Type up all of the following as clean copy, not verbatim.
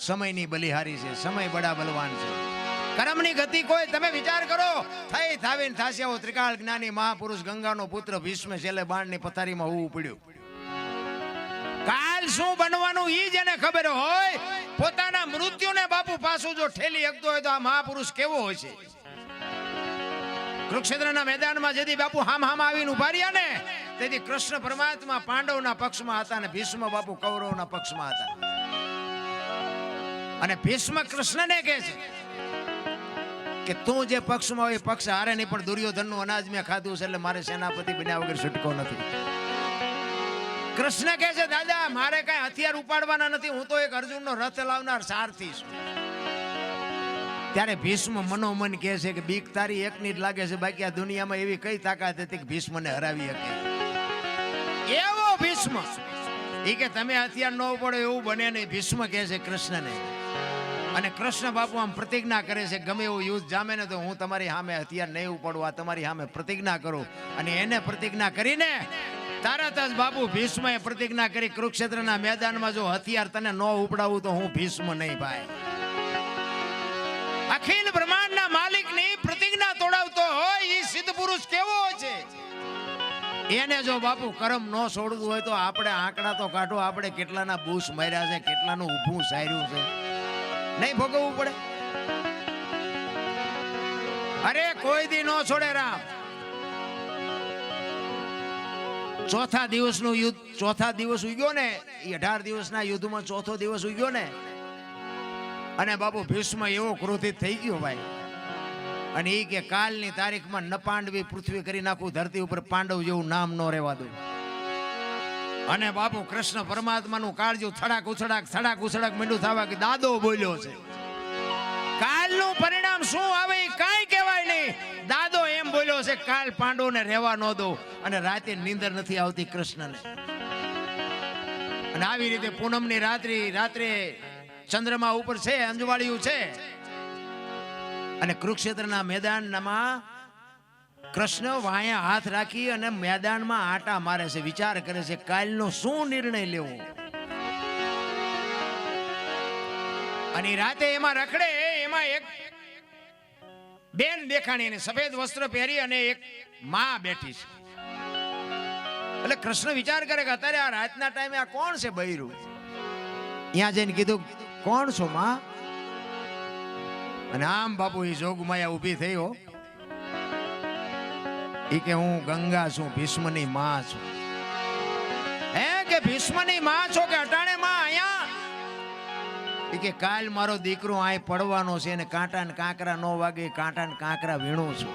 સમયની બલિહારી છે, સમય બડા બલવાન છે. કર્મની ગતિ કોઈ તમે વિચાર કરો, થઈ થાવીને થાશે એવો ત્રિકાળ જ્ઞાની મહાપુરુષ ગંગાનો પુત્ર ભીષ્મ છેલ્લે બાણની પથારીમાં હોવું પડ્યું. કાલ શું બનવાનું ઈ જેને ખબર હોય, પોતાના મૃત્યુને બાપુ પાછું જો ઠેલી શકતો હોય તો આ મહાપુરુષ કેવો હોય છે. કુરુક્ષેત્રના મેદાનમાં જેથી બાપુ હામ આવીને ઉભા રહ્યા ને, તેથી કૃષ્ણ પરમાત્મા પાંડવના પક્ષમાં હતા અને ભીષ્મ બાપુ કૌરવના પક્ષમાં હતા. અને ભીષ્મ કૃષ્ણને કહે છે કે તું જે પક્ષમાં હોય પક્ષ હારે નહીં, પણ દુર્યોધનનું અનાજ મેં ખાધું છે એટલે મારે સેનાપતિ બન્યા વગર છૂટકો નથી. કૃષ્ણ કહે છે દાદા મારે કઈ હથિયાર ઉપાડવાના નથી, હું તો એક અર્જુનનો રથ લાવનાર સારથી છું. ત્યારે ભીષ્મ મનોમન કહે છે કે બીક તારી એકની જ લાગે છે, બાકી આ દુનિયામાં એવી કઈ તાકાત હતી કે ભીષ્મને હરાવી શકે. એવો ભીષ્મ એ કે તમે હથિયાર ન ઉપાડો એવું બને નહીં. ભીષ્મ કહે છે કૃષ્ણને, અને કૃષ્ણ બાપુ આમ પ્રતિજ્ઞા કરે છે ગમે એવું યુદ્ધ જામે ને તો હું તમારી સામે હથિયાર નહીં ઉપાડું, આ તમારી સામે પ્રતિજ્ઞા કરું. અને એને પ્રતિજ્ઞા કરીને તરત જ બાપુ ભીષ્મએ પ્રતિજ્ઞા કરી કુરુક્ષેત્રના મેદાનમાં જો હથિયાર તને ન ઉપડાવું તો હું ભીષ્મ નહીં ભાઈ. અખિલ બ્રહ્માંડના માલિકની પ્રતિજ્ઞા તોડાવતો હોય એ સિદ્ધ પુરુષ કેવો છે. એને જો બાપુ કરમ ન છોડવું હોય તો આપણે આંકડા તો કાઢો, આપણે કેટલાના બૂસ માર્યા છે, કેટલાનું ઊભું સાર્યું છે, નહીં ભોગવવું પડે. અરે કોઈ દી ન છોડે રામ. ચોથા દિવસનું યુદ્ધ, ચોથા દિવસ ઉગ્યો ને, એ 18 દિવસના યુદ્ધમાં ચોથો દિવસ ઉગ્યો ને, અને બાપુ ભીષ્મ એવો ક્રોધિત થઈ ગયો ભાઈ. અને એ કે કાલની તારીખમાં ન પાંડવી પૃથ્વી કરી નાખું, ધરતી ઉપર પાંડવ જેવું નામ ન રહેવા દઉં. અને બાપુ કૃષ્ણ પરમાત્માનું કાળજું થડાક ઉછડાક મીંડું થવા કે દાદો બોલ્યો છે. કાલનું પરિણામ શું આવે કાંઈ કહેવાય નહીં. દાદો એમ બોલ્યો છે કાલ પાંડવોને રહેવા ન દો. અને રાતે નીંદર નથી આવતી કૃષ્ણને. અને આવી રીતે પૂનમની રાત્રે ચંદ્રમા ઉપર છે, અંજવાળિયું છે, અને કુરુક્ષેત્રના મેદાનમાં કૃષ્ણ વાયા હાથ રાખી અને મેદાનમાં આટા મારે છે, વિચાર કરે છે કાલનો શું નિર્ણય લેવો. અને રાતે એમાં રખડે, એમાં એક બેન દેખાણી ને સફેદ વસ્ત્ર પહેરી અને એક માં બેઠી છે. એટલે કૃષ્ણ વિચાર કરે કે અત્યારે આ રાતના ટાઈમે આ કોણ છે બૈરું. ત્યાં જઈને કીધું કોણ છો માં. અને આમ બાપુ એ જોગમાયા ઊભી થઈ હો. એ કે હું ગંગા છું, ભીષ્મની માં છું. હે કે ભીષ્મની માં છો કે અટાણે માં અહીંયા. એ કે કાલ મારો દીકરો આય પડવાનો છે અને કાંટા ને કાંકરા નો વાગે, કાંટા ને કાંકરા વીણું છું.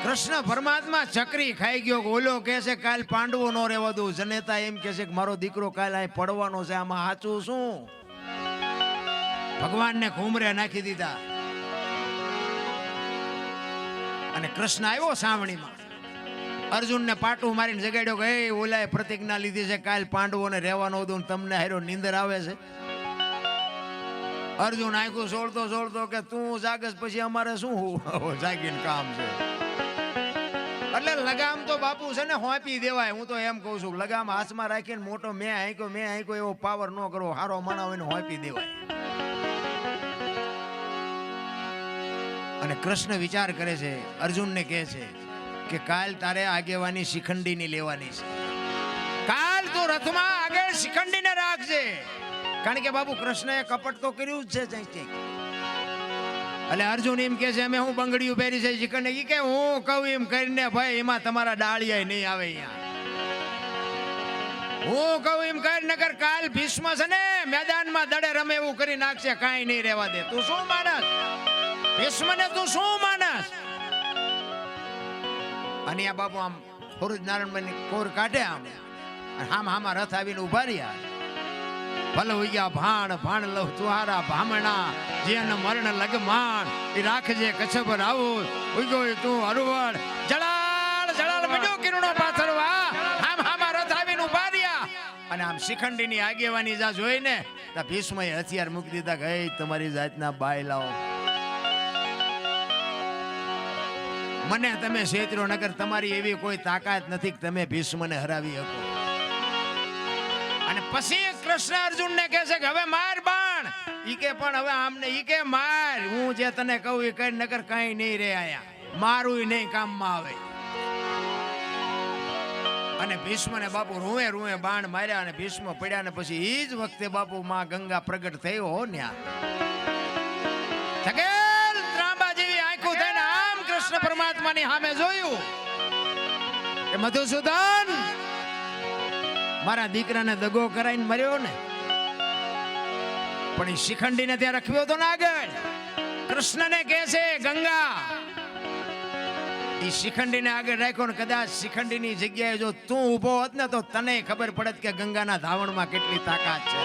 કૃષ્ણ પરમાત્મા ચકરી ખાઈ ગયો. ઓલો કે છે કાલ પાંડવો નો રહેવા દઉં, જનેતા એમ કે છે કે મારો દીકરો કાલ આય પડવાનો છે. આમાં સાચું શું? ભગવાનને ઘૂમરે નાખી દીધા. અને કૃષ્ણ આવ્યો સાવણીમાં, અર્જુનને પાટું મારીને જગાડ્યો કે એ ઓલાએ પ્રતિજ્ઞા લીધી છે કાલ પાંડવોને રહેવાનો દઉં, તમને હારો નીંદર આવે છે. અર્જુન આંખું સોળતો કે તું જાગસ પછી અમારે શું જાગીને કામ છે. એટલે લગામ તો બાપુ છે ને હોંપી દેવાય. હું તો એમ કઉ છું લગામ હાથમાં રાખીને મોટો મેં આંક્યો એવો પાવર ન કરો, હારો માણાવ એને હોંપી દેવાય. અને કૃષ્ણ વિચાર કરે છે, અર્જુનને કહે છે કે કાલ તારે આગેવાની શિખંડીની લેવાની છે. કાલ તું રથમાં આગળ શિખંડીને રાખજે. કારણ કે બાપુ કૃષ્ણએ કપટ તો કર્યું જ છે. એટલે અર્જુન એમ કે છે અમે હું બંગડીઓ પહેરી છે શિખંડી. કે હું કહું એમ કરીને ભાઈ એમાં તમારા ડાળિયા નહીં આવે. અહીંયા હું કહું એમ કર નગર કાલ ભીષ્મ છે ને મેદાનમાં દડે રમે એવું કરી નાખશે, કાંઈ નહીં રહેવા દે. તું શું માનસ ભીષ્મને, તું શું માનસ? અને આ બાપુ આમ ફોરજ નારાયણ કોર કાઢે, આમ હામાં રથ આવીને ઉભા રહ્યા. ભલે ઉગ્યા ભાણ લવ તુહારા ભામણા, જેન મરણ લગમાન એ રાખજે કચ્છભર આવું. ઉગ્યો તું હરવડ જળાળ મડ્યો કિરણો પાથરવા. હામાં રથ આવીને ઉભા રહ્યા. અને આમ શિખંડીની આગેવાની જા જોઈને તો ભીષ્મએ હથિયાર મૂકી દીધા કે તમારી જાતના બાય લાવો, મને તમે છેતરો નગર તમારી એવી કોઈ તાકાત નથી કે તમે ભીષ્મને હરાવી શકો. અને પછી કૃષ્ણ અર્જુન ને કહે છે કે હવે માર બાણ. ઈ કે પણ હવે આમને ઈ કે માર, હું જે તને કહું એ કઈ નકર કઈ નહીં રે આયા, મારું નહીં કામમાં આવે. અને ભીષ્મ ને બાપુ રૂએ રૂએ બાણ માર્યા અને ભીષ્મ પડ્યા ને પછી ઈ જ વખતે બાપુ માં ગંગા પ્રગટ થયો હો ન્યા. થકેલ ત્રાંબા જેવી આંખો થઈને આમ કૃષ્ણ પરમાત્માની સામે જોયું કે મધુસૂદન મારા દીકરાને દગો કરાઈને મર્યો ને, પણ એ શિખંડીને ત્યાં રખવ્યો તો ને આગળ. કૃષ્ણને કહે છે ગંગા, એ શિખંડીને આગળ રાખ્યો ને કદાચ શિખંડીની જગ્યાએ જો તું ઊભો હોત ને તો તને ખબર પડત કે ગંગાના ધાવણમાં કેટલી તાકાત છે,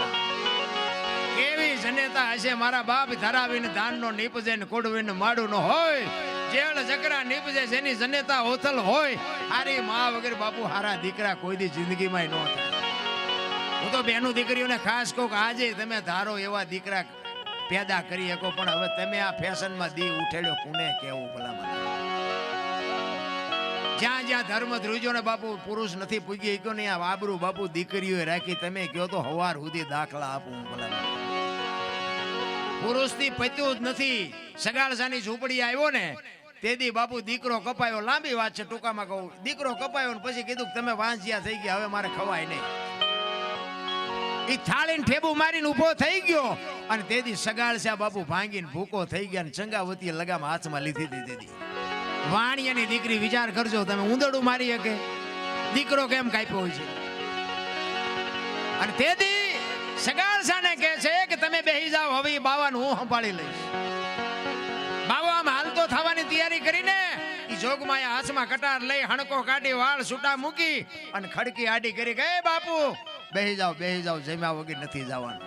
કેવી જનેતા હશે. મારા બાપ ધરાવીને ધાનનો નીપજે ને કોડવીને માડું ન હોય, જેળ જકરા નીપજે જેની જનેતા ઓથલ હોય. હારી માં વગર બાપુ હારા દીકરા કોઈ દી જિંદગીમાં ન થાય. હું તો બેનું દીકરીઓને ખાસ કહું કે આજે તમે ધારો એવા દીકરા પેદા કરી શકો, પણ હવે તમે આ ફેશનમાં દી ઉઠેડ્યો કોને કેવું ભલામાં. જ્યાં જ્યાં ધર્મ ધ્રુજો ને બાપુ પુરુષ નથી પૂગી ગયો ને આ આબરૂ બાપુ દીકરીઓએ રાખી. તમે કહો તો હવાર સુધી દાખલા આપું ભલામાં. પુરુષ થી પત્યું જ નથી. સગાળસાની ઝૂંપડી આવ્યો ને તેદી બાપુ દીકરો કપાયો. લાંબી વાત છે, ટૂંકામાં કહું. દીકરો કપાયો ને પછી કીધું કે તમે વાંસિયા થઈ ગયા, હવે મારે ખવાય નહીં. એ થાળીને ઠેબુ મારીને ઉભો થઈ ગયો અને તેદી સગાળસા બાપુ ભાંગીને ભૂકો થઈ ગયા ને ચંગાવતીએ લગામ હાથમાં લીધી હતી. તેદી વાણિયાની દીકરી, વિચાર કરજો તમે, ઉંદરડું મારી શકે દીકરો કેમ કાપ્યો હોય છે. અને તેદી સગાળસાને કહે છે કે તમે બેહી જાઓ, હવે બાવાનું હું સંભાળી લઈશ. બાવો આમ હાલતો થવાની તૈયારી કરીને ઈ જોગમાયા હાથમાં કટાર લઈ હણકો કાઢી વાળ છૂટા મૂકી અને ખડકી આડી કરી કે બાપુ બેહી જાઓ, જમ્યા વગર નથી જવાનું.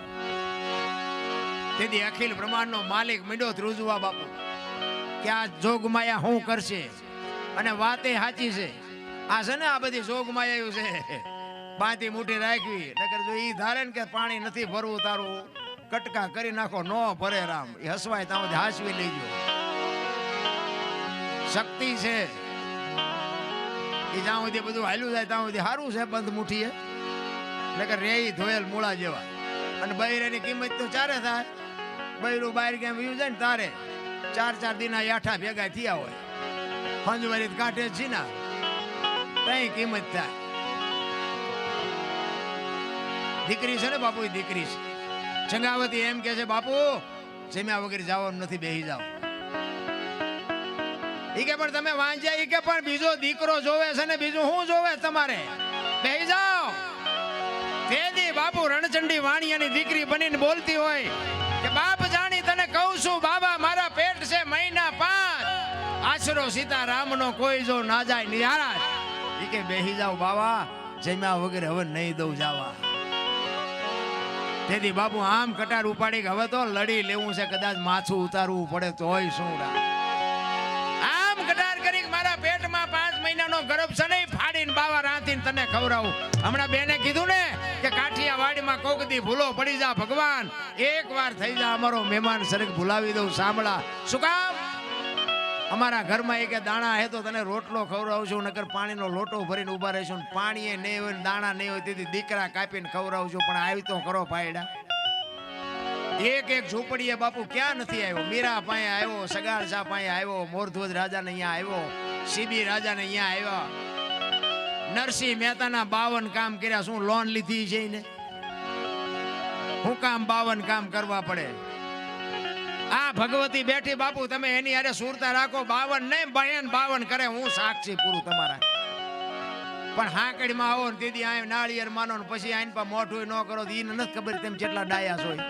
તેથી અખિલ બ્રહ્માંડનો માલિક મીંડો ધ્રુજવા બાપુ કે આ જોગમાયા શું કરશે. અને વાતે સાચી છે. આ છે ને આ બધી જોગમાયા છે, બાંધી મુઠી રાખવી. નકર જો ઈ ધારે ને કે પાણી નથી ભરવું તારું, કટકા કરી નાખો, નો ભરે રામ. એ હસવાય ત્યાં હાસવી લેજો. શક્તિ છે એ જ્યાં સુધી બધું હાલ્યું જાય ત્યાં સુધી સારું છે. બંધ મુઠીએ નકર રેઈ ધોયેલ મૂળા જેવા. અને બૈરાની કિંમત તો ચારે થાય. બૈરું બહાર કેમ વયું જાય ને તારે 4 દિના યાઠા ભેગા થયા હોય, ફંજવારી કાંઠે જ છે ને કઈ કિંમત થાય. દીકરી છે ને બાપુ, એ દીકરી છે. ચંગાવતી એમ કે છે બાપુ જમ્યા વગર જવાનું નથી, બેહી જાઓ. ઈ કે પણ તમે વાંચ્યા, ઈ કે પણ બીજો દીકરો જોવે છે ને બીજું શું જોવે તમારે, બેહી જાઓ. તેદી બાપુ રણચંડી વાણિયાની દીકરી બનીને બોલતી હોય કે બાપ જાણી તને કહું છું બાબા, મારા પેટ છે મહિના 5, આશરો સીતારામનો કોઈ જો ના જાય નિહારાજ. ઈ કે બેહી જાઓ બાવા, જમ્યા વગર હવે નહીં દઉં જાવા. તેથી બાપુ આમ કટાર ઉપાડી કે હવે તો લડી લેવું છે, કદાચ માથું ઉતારવું પડે તોય શું. આમ કટાર કરી મારા પેટમાં 5 મહિનાનો ગર્ભ છે ને ફાડીને બાવા રાંધીને તને ખવડાવું. હમણાં બેને કીધું ને કે કાઠિયાવાડીમાં કોક દી ભૂલો પડી જા ભગવાન, એક વાર થઈ જા અમારો મહેમાન સરક ભૂલાવી દઉં. સાંભળા શું કામ? અમારા ઘરમાં એક દાણા હે તો તને રોટલો ખવડાવશું, નકર પાણીનો લોટો ભરીને ઉભા રહીશું. પાણી નહીં હોય, દાણા નહીં હોય, તેથી દીકરા કાપીને ખવડાવશું. પણ આવી તો કરો પાયડા. એક ઝૂંપડીએ બાપુ ક્યાં નથી આવ્યો. મીરા પાસે આવ્યો, સગાળસા પાસે આવ્યો, મોરધ્વજ રાજાને અહીંયા આવ્યો, સીબી રાજાને અહીંયા આવ્યા. નરસિંહ મહેતાના 52 કામ કર્યા. શું લોન લીધી છે ને? હું કામ 52 કામ કરવા પડે? આ ભગવતી બેઠી બાપુ, તમે એની હારે સુરતા રાખો. 52 નહીં, 52 કરે. હું સાક્ષી પૂરું તમારા. પણ હાકડીમાં આવો ને દીદી આ નાળિયેર માનો ને પછી આઈન પા મોઢું ન કરો. એને નથી ખબર તેમ કેટલા ડાયા હોય.